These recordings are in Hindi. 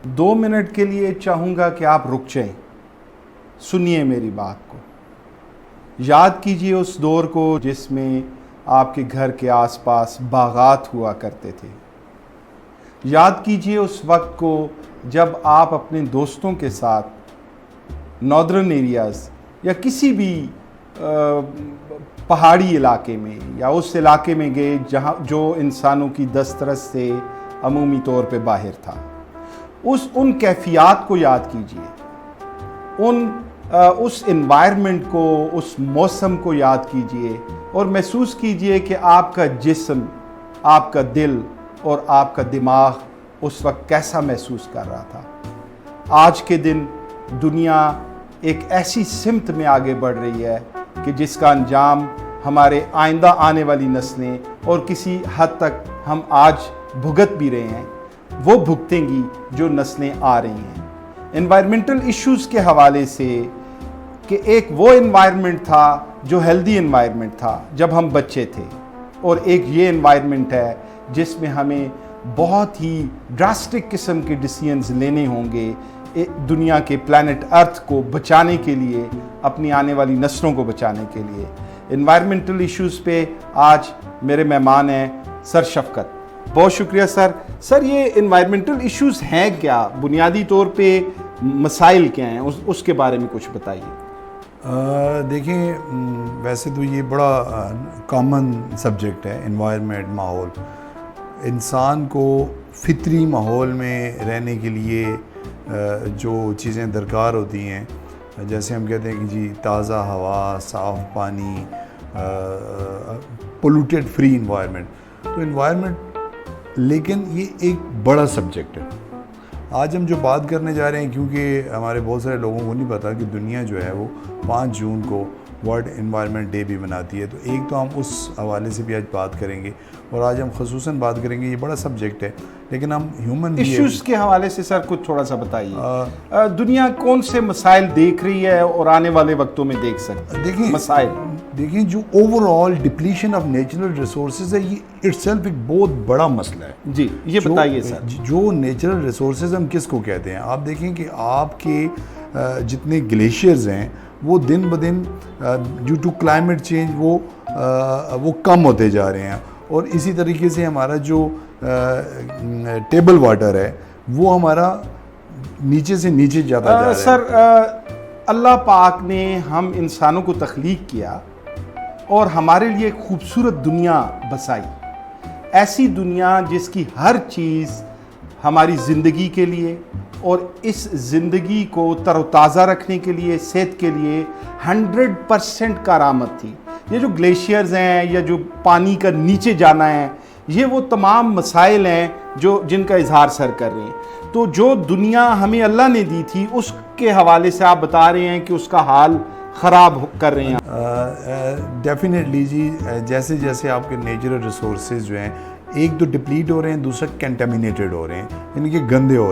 2 मिनट के लिए चाहूँगा कि आप रुक जाएं, सुनिए मेरी बात को। याद कीजिए उस दौर को जिसमें आपके घर के आसपास बागात हुआ करते थे। याद कीजिए उस वक्त को जब आप अपने दोस्तों के साथ नॉर्दर्न एरियाज़ या किसी भी पहाड़ी इलाके में या उस इलाके में गए जहाँ जो इंसानों की दस्तरस से अमूमी तौर पे बाहर था। उन कैफियत को याद कीजिए, उस इन्वायरमेंट को, उस मौसम को याद कीजिए और महसूस कीजिए कि आपका जिस्म, आपका दिल और आपका दिमाग उस वक्त कैसा महसूस कर रहा था। आज के दिन दुनिया एक ऐसी सिमत में आगे बढ़ रही है कि जिसका अंजाम हमारे आइंदा आने वाली नस्लें और किसी हद तक हम आज भुगत भी रहे हैं, वो भुगतेंगी जो नस्लें आ रही हैं। एनवायरमेंटल इश्यूज़ के हवाले से कि एक वो एनवायरनमेंट था जो हेल्दी एनवायरनमेंट था जब हम बच्चे थे, और एक ये एनवायरनमेंट है जिसमें हमें बहुत ही ड्रास्टिक किस्म के डिसीजंस लेने होंगे दुनिया के प्लैनेट अर्थ को बचाने के लिए, अपनी आने वाली नस्लों को बचाने के लिए। एनवायरमेंटल इश्यूज़ पे आज मेरे मेहमान हैं सर शफकत। बहुत शुक्रिया सर। सर, ये एनवायरमेंटल इश्यूज़ हैं क्या, बुनियादी तौर पे मसाइल क्या हैं, उसके बारे में कुछ बताइए। देखिए, वैसे तो ये बड़ा कॉमन सब्जेक्ट है एनवायरनमेंट, माहौल। इंसान को फितरी माहौल में रहने के लिए जो चीज़ें दरकार होती हैं, जैसे हम कहते हैं कि जी ताज़ा हवा, साफ़ पानी, पोल्यूटेड फ्री इन्वायरमेंट, तो इन्वायरमेंट, लेकिन ये एक बड़ा सब्जेक्ट है। आज हम जो बात करने जा रहे हैं, क्योंकि हमारे बहुत सारे लोगों को नहीं पता कि दुनिया जो है वो 5 जून को वर्ल्ड एनवायरनमेंट डे भी मनाती है, तो एक तो हम उस हवाले से भी आज बात करेंगे और आज हम ख़ुसूसन बात करेंगे, ये बड़ा सब्जेक्ट है, लेकिन हम ह्यूमन इश्यूज़ के हवाले से सर कुछ थोड़ा सा बताइए। दुनिया कौन से मसाइल देख रही है और आने वाले वक्तों में देख सकते हैं? देखिए मसाइल, देखिए जो overall depletion of natural resources है, ये इटसेल्फ एक बहुत बड़ा मसला है। जी, ये बताइए सर। जो नेचुरल रिसोर्सेज हम किसको कहते हैं? आप देखें कि आपके जितने ग्लेशियर्स हैं वो दिन ब दिन ड्यू टू क्लाइमेट चेंज वो कम होते जा रहे हैं, और इसी तरीके से हमारा जो टेबल वाटर है वो हमारा नीचे से नीचे जाता जा रहा है। सर, अल्लाह पाक ने हम इंसानों को तख्लीक किया और हमारे लिए खूबसूरत दुनिया बसाई, ऐसी दुनिया जिसकी हर चीज़ हमारी ज़िंदगी के लिए और इस ज़िंदगी को तरोताज़ा रखने के लिए, सेहत के लिए 100% करामत थी। ये जो ग्लेशियर्स हैं या जो पानी का नीचे जाना है, ये वो तमाम मसाइल हैं जिनका इजहार सर कर रहे हैं। तो जो दुनिया हमें अल्लाह ने दी थी उसके हवाले से आप बता रहे हैं कि उसका हाल ख़राब कर रहे हैं। डेफिनेटली जी, जैसे जैसे आपके नेचुरल रिसोर्सेज जो हैं, एक तो डिप्लीट हो रहे हैं, दूसरा कंटेमिनेटेड हो रहे हैं, यानी कि गंदे हो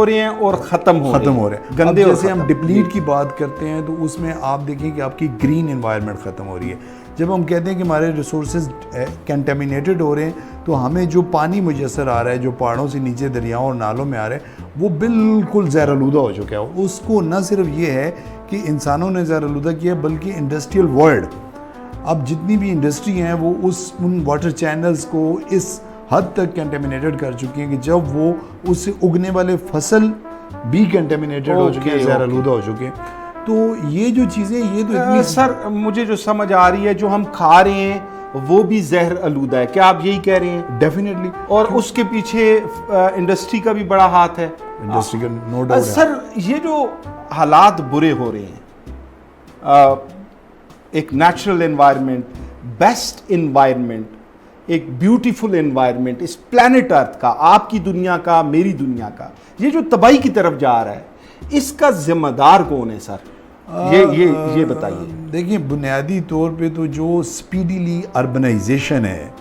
रहे हैं और ख़त्म हो रहे हैं। गंदे, जैसे हम डिप्लीट की बात करते हैं तो उसमें आप देखें कि आपकी ग्रीन एनवायरनमेंट ख़त्म हो रही है। जब हम कहते हैं कि हमारे रिसोर्सेज कंटेमिनेटेड हो रहे हैं, तो हमें जो पानी मुयसर आ रहा है, जो पहाड़ों से नीचे दरियाओं और नालों में आ रहा है, वो बिल्कुल ज़हर-आलूदा हो चुका है। उसको न सिर्फ ये है कि इंसानों ने ज़हर-आलूदा किया, बल्कि इंडस्ट्रियल वर्ल्ड, अब जितनी भी इंडस्ट्री हैं वो उन वाटर चैनल्स को इस हद तक कंटेमिनेटेड कर चुकी हैं कि जब वो उससे उगने वाले फसल भी कंटेमिनेटेड हो चुके हैं, ज़हर-आलूदा हो चुके हैं। तो ये जो चीज़ें, ये तो इतनी सर, मुझे जो समझ आ रही है, जो हम खा रहे हैं वो भी जहर आलूदा है, क्या आप यही कह रहे हैं? डेफिनेटली। और उसके पीछे इंडस्ट्री का भी बड़ा हाथ है। इंडस्ट्री का नो डाउट। सर, ये जो हालात बुरे हो रहे हैं, एक नेचुरल एनवायरनमेंट, बेस्ट एनवायरनमेंट, एक ब्यूटीफुल एनवायरनमेंट इस प्लैनेट अर्थ का, आपकी दुनिया का, मेरी दुनिया का, ये जो तबाही की तरफ जा रहा है, इसका जिम्मेदार कौन है सर? ये बताइए। देखिए, बुनियादी तौर पे तो जो स्पीडीली अर्बनाइजेशन है,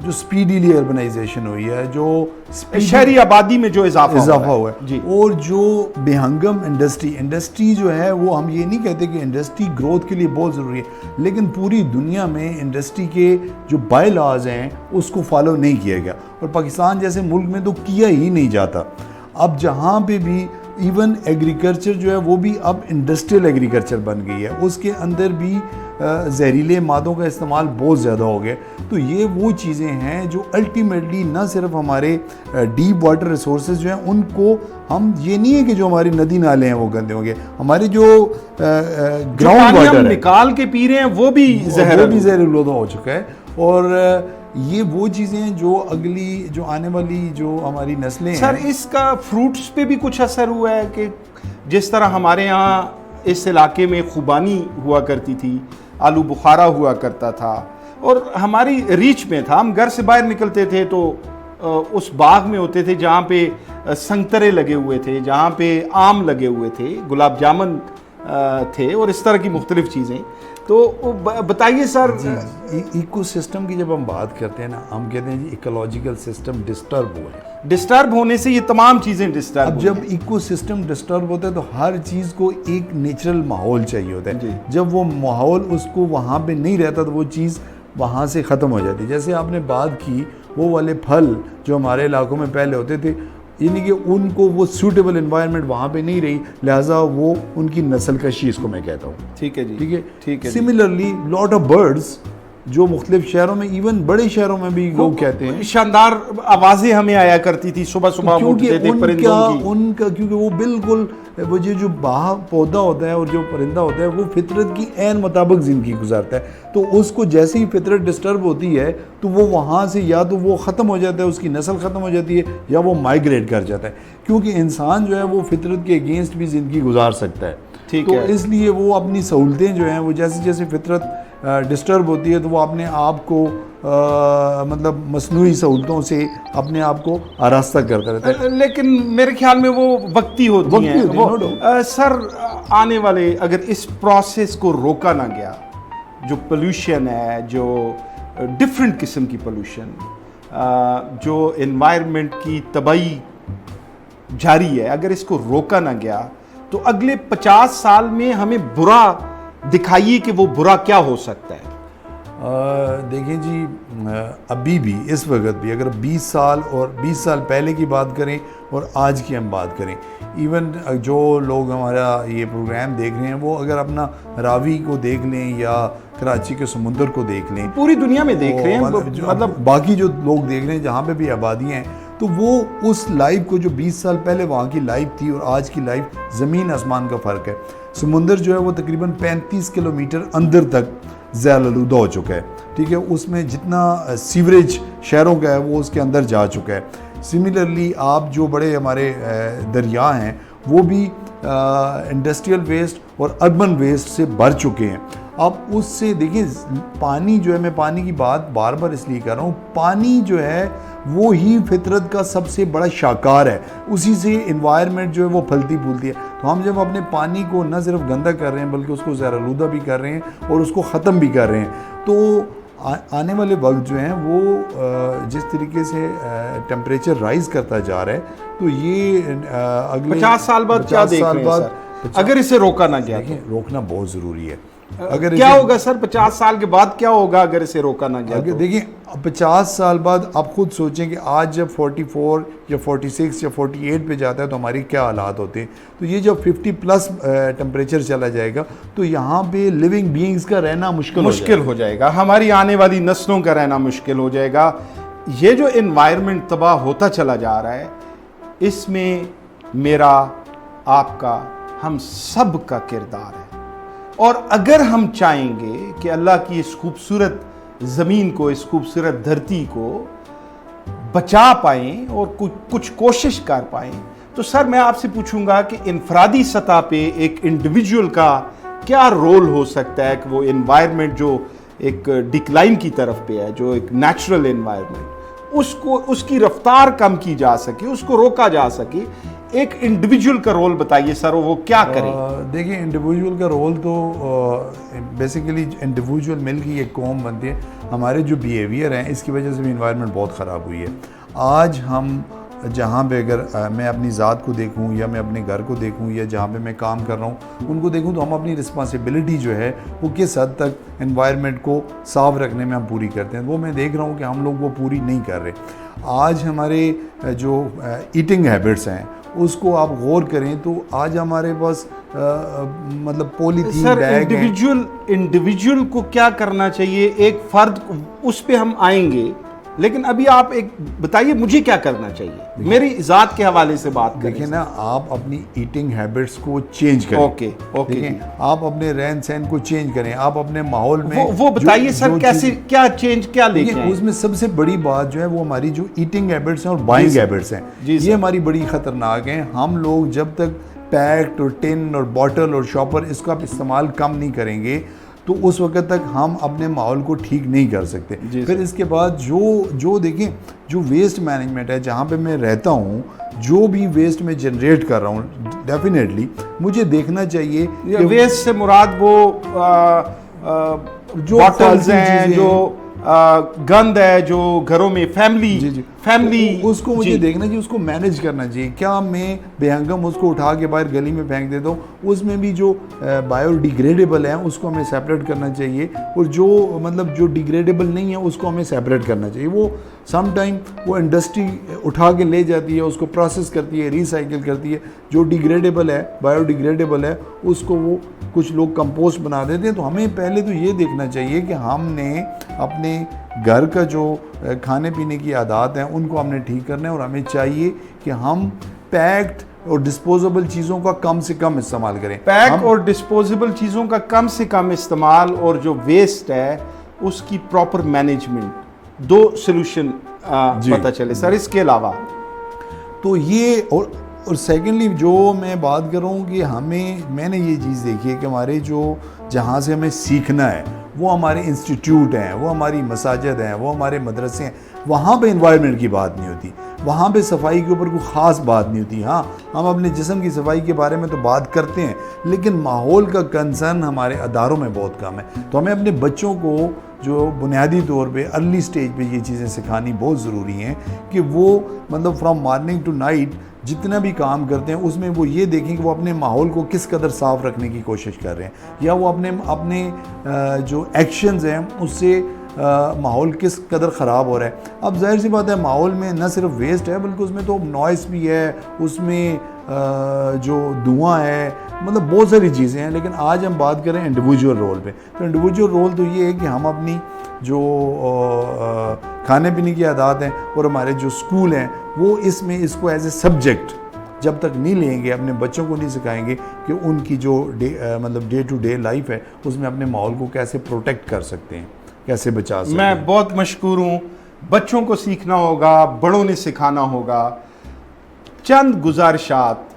जो स्पीडीली अर्बनाइजेशन हुई है, जो शहरी आबादी में जो इजाफा हुआ है जी, और जो बेहंगम इंडस्ट्री जो है, वो हम ये नहीं कहते कि इंडस्ट्री ग्रोथ के लिए बहुत ज़रूरी है, लेकिन पूरी दुनिया में इंडस्ट्री के जो बाय लॉज हैं उसको फॉलो नहीं किया गया, और पाकिस्तान जैसे मुल्क में तो किया ही नहीं जाता। अब जहाँ पे भी इवन एग्रीकल्चर जो है वो भी अब इंडस्ट्रियल एग्रीकल्चर बन गई है, उसके अंदर भी जहरीले मादों का इस्तेमाल बहुत ज़्यादा हो गया। तो ये वो चीज़ें हैं जो अल्टीमेटली ना सिर्फ हमारे डीप वाटर रिसोर्सेज जो हैं उनको, हम ये नहीं है कि जो हमारी नदी नाले हैं वो गंदे होंगे, हमारे जो ग्राउंड वाटर निकाल के पी रहे हैं वो भी जहरीलूदा हो चुका है। और ये वो चीज़ें हैं जो अगली जो आने वाली जो हमारी नस्लें सर हैं। इसका फ्रूट्स पे भी कुछ असर हुआ है कि जिस तरह हमारे यहाँ इस इलाके में खुबानी हुआ करती थी, आलू बुखारा हुआ करता था और हमारी रीच में था, हम घर से बाहर निकलते थे तो उस बाग में होते थे जहाँ पे संतरे लगे हुए थे, जहाँ पे आम लगे हुए थे, गुलाब जामुन थे और इस तरह की मुख्तलिफ चीज़ें। तो बताइए सर, इकोसिस्टम की जब हम बात करते हैं ना, हम कहते हैं जी इकोलॉजिकल सिस्टम डिस्टर्ब हुआ है। डिस्टर्ब होने से ये तमाम चीज़ें डिस्टर्ब, अब जब इकोसिस्टम डिस्टर्ब होता है तो हर चीज़ को एक नेचुरल माहौल चाहिए होता है। जब वो माहौल उसको वहाँ पे नहीं रहता तो वो चीज़ वहाँ से ख़त्म हो जाती है। जैसे आपने बात की वो वाले फल जो हमारे इलाकों में पहले होते थे, यानी कि उनको वो सूटेबल एनवायरनमेंट वहाँ पे नहीं रही, लिहाजा वो उनकी नस्ल कशी इसको मैं कहता हूँ। ठीक है जी, ठीक है, ठीक है। सिमिलरली लॉट ऑफ बर्ड्स जो मुख्तलिफ शहरों में, इवन बड़े शहरों में भी लोग कहते हैं, शानदार आवाज़ें हमें आया करती थी सुबह सुबह, क्योंकि उनका क्योंकि वो बिल्कुल वो जो बाह पौधा होता है और जो परिंदा होता है वो फितरत की ऐन मुताबिक ज़िंदगी गुजारता है। तो उसको जैसे ही फितरत डिस्टर्ब होती है तो वो वहाँ से या तो वो ख़त्म हो जाता है, उसकी नस्ल ख़त्म हो जाती है, या वो माइग्रेट कर जाता है, क्योंकि इंसान जो है वो फितरत के अगेंस्ट भी ज़िंदगी गुजार सकता है। ठीक तो है। इसलिए वो अपनी सहूलतें जो हैं वो जैसे जैसे फितरत डिस्टर्ब होती है तो वो अपने आप को मतलब मसनूई सहूलतों से अपने आप को आरास्ता करता रहता है। लेकिन मेरे ख्याल में वो वक्ती होती हैं। सर आने वाले अगर इस प्रोसेस को रोका ना गया, जो पोल्यूशन है, जो डिफरेंट किस्म की पोल्यूशन, जो एनवायरनमेंट की तबाही जारी है, अगर इसको रोका ना गया तो अगले 50 साल में हमें बुरा दिखाइए कि वो बुरा क्या हो सकता है। देखिए जी, अभी भी इस वक्त भी अगर 20 साल और 20 साल पहले की बात करें और आज की हम बात करें, इवन जो लोग हमारा ये प्रोग्राम देख रहे हैं वो अगर अपना रावी को देख लें या कराची के समुंदर को देख लें, पूरी दुनिया में देख रहे हैं, मतलब बाकी जो लोग देख रहे हैं जहाँ पे भी आबादियाँ हैं, तो वो उस लाइफ को जो 20 साल पहले वहाँ की लाइफ थी और आज की लाइफ, ज़मीन आसमान का फ़र्क है। समुंदर जो है वो तकरीबन 35 किलोमीटर अंदर तक ज़ैल-आलूदा हो चुका है। ठीक है, उसमें जितना सीवरेज शहरों का है वो उसके अंदर जा चुका है। सिमिलरली आप जो बड़े हमारे दरिया हैं वो भी इंडस्ट्रियल वेस्ट और अर्बन वेस्ट से भर चुके हैं। अब उससे देखिए पानी जो है, मैं पानी की बात बार बार इसलिए कर रहा हूँ, पानी जो है वो ही फितरत का सबसे बड़ा शाकार है, उसी से इन्वायरमेंट जो है वो फलती फूलती है। तो हम जब अपने पानी को न सिर्फ गंदा कर रहे हैं बल्कि उसको ज़हर-आलूदा भी कर रहे हैं और उसको ख़त्म भी कर रहे हैं, तो आने वाले वक्त जो है वो जिस तरीके से टेम्परेचर राइज करता जा रहा है, तो ये अगले 50 साल बाद क्या देख रहे हैं सर? अगर इसे रोका ना गया, रोकना बहुत ज़रूरी है। अगर क्या होगा सर 50 साल के बाद क्या होगा अगर इसे रोका ना गया? तो देखिए 50 साल बाद आप खुद सोचें कि आज जब 44 या 46 या 48 पे जाता है तो हमारी क्या हालात होते हैं। तो ये जब 50 प्लस टेम्परेचर चला जाएगा तो यहाँ पे लिविंग बीइंग्स का रहना मुश्किल हो जाएगा, हमारी आने वाली नस्लों का रहना मुश्किल हो जाएगा। ये जो एनवायरनमेंट तबाह होता चला जा रहा है, इसमें मेरा, आपका, हम सब का किरदार है। और अगर हम चाहेंगे कि अल्लाह की इस खूबसूरत ज़मीन को, इस खूबसूरत धरती को बचा पाएं और कुछ कोशिश कर पाएं, तो सर मैं आपसे पूछूंगा कि इनफरादी सतह पे एक इंडिविजुअल का क्या रोल हो सकता है कि वो एनवायरनमेंट जो एक डिक्लाइन की तरफ पे है, जो एक नेचुरल एनवायरनमेंट, उसको, उसकी रफ्तार कम की जा सके, उसको रोका जा सके। एक इंडिविजुअल का रोल बताइए सर, वो क्या करे? देखिए इंडिविजुअल का रोल तो बेसिकली इंडिविजुअल मिलकर एक कौम बनती है। हमारे जो बिहेवियर हैं इसकी वजह से भी इन्वायरमेंट बहुत ख़राब हुई है। आज हम जहाँ पे अगर मैं अपनी ज़ात को देखूँ या मैं अपने घर को देखूँ या जहाँ पे मैं काम कर रहा हूँ उनको देखूँ, तो हम अपनी रिस्पॉन्सिबिलिटी जो है वो किस हद तक एनवायरनमेंट को साफ़ रखने में हम पूरी करते हैं, वो मैं देख रहा हूँ कि हम लोग वो पूरी नहीं कर रहे। आज हमारे जो ईटिंग हैबिट्स हैं उसको आप गौर करें तो आज हमारे पास मतलब पॉलीथीन सर, बैग इंडिविजुअल को क्या करना चाहिए, एक फर्द, उस पे हम आएंगे, लेकिन अभी आप एक बताइए मुझे क्या करना चाहिए, मेरी ज़ात के हवाले से बात करें। देखिए ना, आप अपनी ईटिंग हैबिट्स को चेंज करें। ओके आप अपने रहन सहन को चेंज करें, आप अपने माहौल में वो बताइए सर, कैसे, क्या चेंज, क्या लेके आए? उसमें सबसे बड़ी बात जो है वो हमारी जो ईटिंग हैबिट्स हैं और बाइंग हैबिट्स हैं, ये हमारी बड़ी खतरनाक हैं। हम लोग जब तक पैक्ड और टिन और बॉटल और शॉपर इसका इस्तेमाल कम नहीं करेंगे तो उस वक्त तक हम अपने माहौल को ठीक नहीं कर सकते। फिर इसके बाद जो देखें, जो वेस्ट मैनेजमेंट है, जहाँ पे मैं रहता हूँ, जो भी वेस्ट मैं जनरेट कर रहा हूँ, डेफिनेटली मुझे देखना चाहिए कि वेस्ट से मुराद वो जो बॉटल्स हैं, जो गंद है, जो घरों में फैमिली उसको मुझे देखना चाहिए, उसको मैनेज करना चाहिए। क्या मैं बेहंगम उसको उठा के बाहर गली में फेंक देता हूँ? उसमें भी जो बायोडिग्रेडेबल है उसको हमें सेपरेट करना चाहिए, और जो मतलब जो डिग्रेडेबल नहीं है उसको हमें सेपरेट करना चाहिए। वो सम टाइम वो इंडस्ट्री उठा के ले जाती है, उसको प्रोसेस करती है, रिसाइकिल करती है। जो डिग्रेडेबल है, बायोडिग्रेडेबल है, उसको वो कुछ लोग कंपोस्ट बना देते हैं। तो हमें पहले तो ये देखना चाहिए कि हमने अपने घर का जो खाने पीने की आदत हैं उनको हमने ठीक करना है, और हमें चाहिए कि हम पैक्ड और डिस्पोजेबल चीज़ों का कम से कम इस्तेमाल करें। पैक और डिस्पोजेबल चीज़ों का कम से कम इस्तेमाल, और जो वेस्ट है उसकी प्रॉपर मैनेजमेंट, दो सोल्यूशन पता चले सर। इसके अलावा तो ये और सेकेंडली जो मैं बात कर रहा हूँ कि मैंने ये चीज़ देखी है कि हमारे जो जहाँ से हमें सीखना है वो हमारे इंस्टीट्यूट हैं, वो हमारी मसाजिद हैं, वो हमारे मदरसे हैं, वहाँ पे इन्वायरमेंट की बात नहीं होती, वहाँ पे सफाई के ऊपर कोई ख़ास बात नहीं होती। हाँ, हम अपने जिस्म की सफाई के बारे में तो बात करते हैं, लेकिन माहौल का कंसर्न हमारे अदारों में बहुत कम है। तो हमें अपने बच्चों को जो बुनियादी तौर पे अर्ली स्टेज पे ये चीज़ें सिखानी बहुत ज़रूरी हैं कि वो मतलब फ्रॉम मॉर्निंग टू नाइट जितना भी काम करते हैं उसमें वो ये देखें कि वो अपने माहौल को किस कदर साफ़ रखने की कोशिश कर रहे हैं, या वो अपने जो एक्शंस हैं उससे माहौल किस कदर ख़राब हो रहा है। अब जाहिर सी बात है, माहौल में न सिर्फ वेस्ट है बल्कि उसमें तो नॉइस भी है, उसमें जो धुआं है, मतलब बहुत सारी चीज़ें हैं। लेकिन आज हम बात करें इंडिविजुअल रोल पे, तो इंडिविजुअल रोल तो ये है कि हम अपनी जो खाने पीने की आदत हैं और हमारे जो स्कूल हैं वो इसको एज ए सब्जेक्ट जब तक नहीं लेंगे, अपने बच्चों को नहीं सिखाएंगे कि उनकी जो मतलब डे टू डे लाइफ है उसमें अपने माहौल को कैसे प्रोटेक्ट कर सकते हैं, कैसे बचा सकते हैं। मैं बहुत मशकूर हूँ। बच्चों को सीखना होगा, बड़ों ने सिखाना होगा। चंद गुजारिशात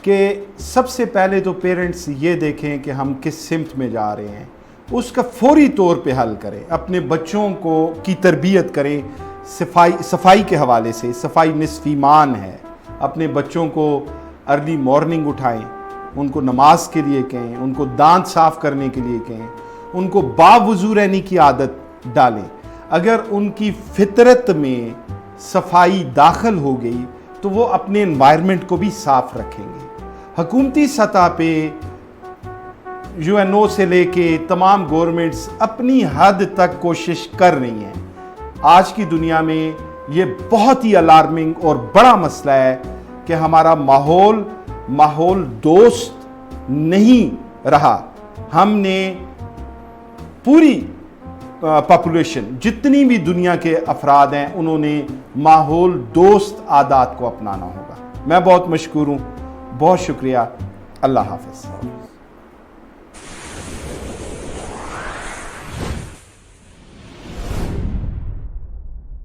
कि सबसे पहले तो पेरेंट्स ये देखें कि हम किस सिमत में जा रहे हैं, उसका फौरी तौर पे हल करें, अपने बच्चों को की तरबियत करें। सफाई के हवाले से, सफाई निस्फ़ ईमान है। अपने बच्चों को अर्ली मॉर्निंग उठाएं, उनको नमाज के लिए कहें, उनको दांत साफ़ करने के लिए कहें, उनको बावुज़ू रहने की आदत डालें। अगर उनकी फितरत में सफाई दाखिल हो गई तो वो अपने एनवायरनमेंट को भी साफ़ रखेंगे। हुकूमती सतह पे UNO से लेके तमाम गवर्नमेंट्स अपनी हद तक कोशिश कर रही हैं। आज की दुनिया में ये बहुत ही अलार्मिंग और बड़ा मसला है कि हमारा माहौल दोस्त नहीं रहा। हमने पूरी पॉपुलेशन, जितनी भी दुनिया के अफराद हैं, उन्होंने माहौल दोस्त आदात को अपनाना होगा। मैं बहुत मशकूर हूँ, बहुत शुक्रिया। अल्लाह हाफ़िज़।